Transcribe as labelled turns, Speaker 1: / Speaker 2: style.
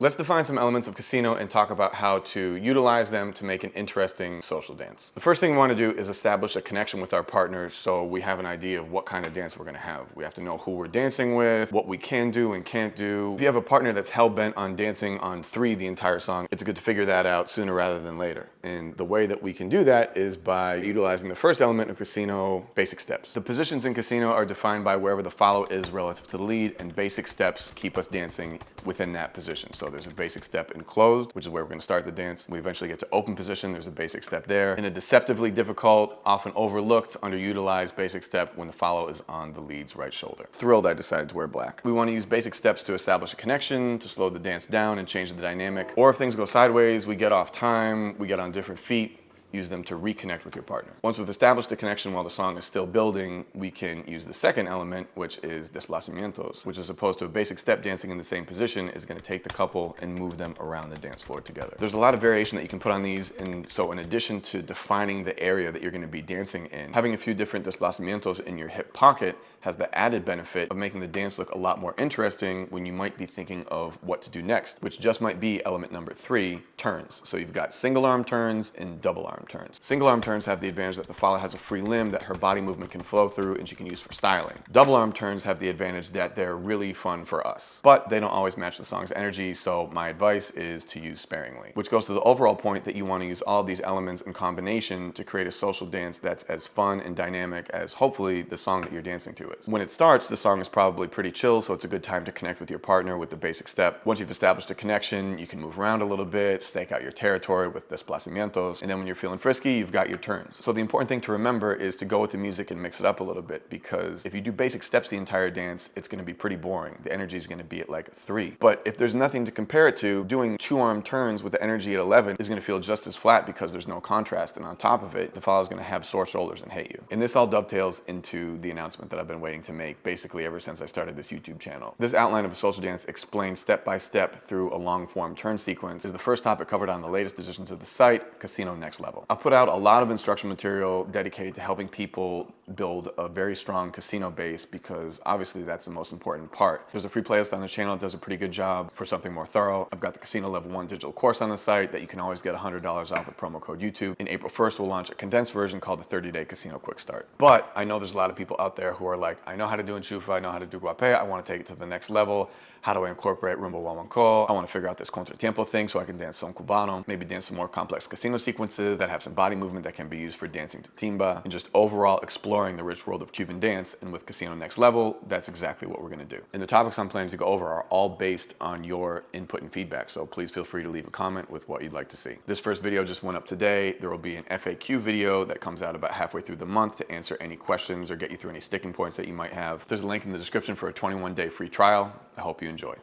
Speaker 1: Let's define some elements of casino and talk about how to utilize them to make an interesting social dance. The first thing we want to do is establish a connection with our partners so we have an idea of what kind of dance we're going to have. We have to know who we're dancing with, what we can do and can't do. If you have a partner that's hell-bent on dancing on 3 the entire song, it's good to figure that out sooner rather than later. And the way that we can do that is by utilizing the first element of casino, basic steps. The positions in casino are defined by wherever the follow is relative to the lead, and basic steps keep us dancing within that position. So there's a basic step in closed, which is where we're going to start the dance. We eventually get to open position. There's a basic step there. In a deceptively difficult, often overlooked, underutilized basic step when the follow is on the lead's right shoulder. Thrilled I decided to wear black. We want to use basic steps to establish a connection, to slow the dance down and change the dynamic. Or if things go sideways, we get off time, we get on different feet, use them to reconnect with your partner. Once we've established a connection while the song is still building, we can use the second element, which is desplazamientos, which as opposed to a basic step dancing in the same position is going to take the couple and move them around the dance floor together. There's a lot of variation that you can put on these, and so in addition to defining the area that you're going to be dancing in, having a few different desplazamientos in your hip pocket has the added benefit of making the dance look a lot more interesting when you might be thinking of what to do next, which just might be element number 3, turns. So you've got single arm turns and double arm turns. Single arm turns have the advantage that the follower has a free limb that her body movement can flow through and she can use for styling. Double arm turns have the advantage that they're really fun for us, but they don't always match the song's energy, so my advice is to use sparingly. Which goes to the overall point that you want to use all of these elements in combination to create a social dance that's as fun and dynamic as hopefully the song that you're dancing to is. When it starts, the song is probably pretty chill, so it's a good time to connect with your partner with the basic step. Once you've established a connection, you can move around a little bit, stake out your territory with desplazamientos, and then when you're feeling frisky, you've got your turns. So the important thing to remember is to go with the music and mix it up a little bit, because if you do basic steps the entire dance, it's going to be pretty boring. The energy is going to be at like 3. But if there's nothing to compare it to, doing 2-arm turns with the energy at 11 is going to feel just as flat because there's no contrast, and on top of it, the follower is going to have sore shoulders and hate you. And this all dovetails into the announcement that I've been waiting to make basically ever since I started this YouTube channel. This outline of a social dance explained step by step through a long form turn sequence is the first topic covered on the latest editions of the site, Casino Next Level. I've put out a lot of instructional material dedicated to helping people build a very strong casino base, because obviously that's the most important part. There's a free playlist on the channel that does a pretty good job for something more thorough. I've got the Casino Level 1 digital course on the site that you can always get $100 off with promo code YouTube. In April 1st, we'll launch a condensed version called the 30-day Casino Quick Start. But I know there's a lot of people out there who are like, I know how to do enchufa, I know how to do guape, I want to take it to the next level. How do I incorporate rumba guaguancó? I want to figure out this contratiempo thing so I can dance some cubano, maybe dance some more complex casino sequences that have some body movement that can be used for dancing to timba, and just overall exploring the rich world of Cuban dance. And with Casino Next Level, that's exactly what we're going to do. And the topics I'm planning to go over are all based on your input and feedback, so please feel free to leave a comment with what you'd like to see. This first video just went up today. There will be an FAQ video that comes out about halfway through the month to answer any questions or get you through any sticking points that you might have. There's a link in the description for a 21-day free trial. I hope you enjoy.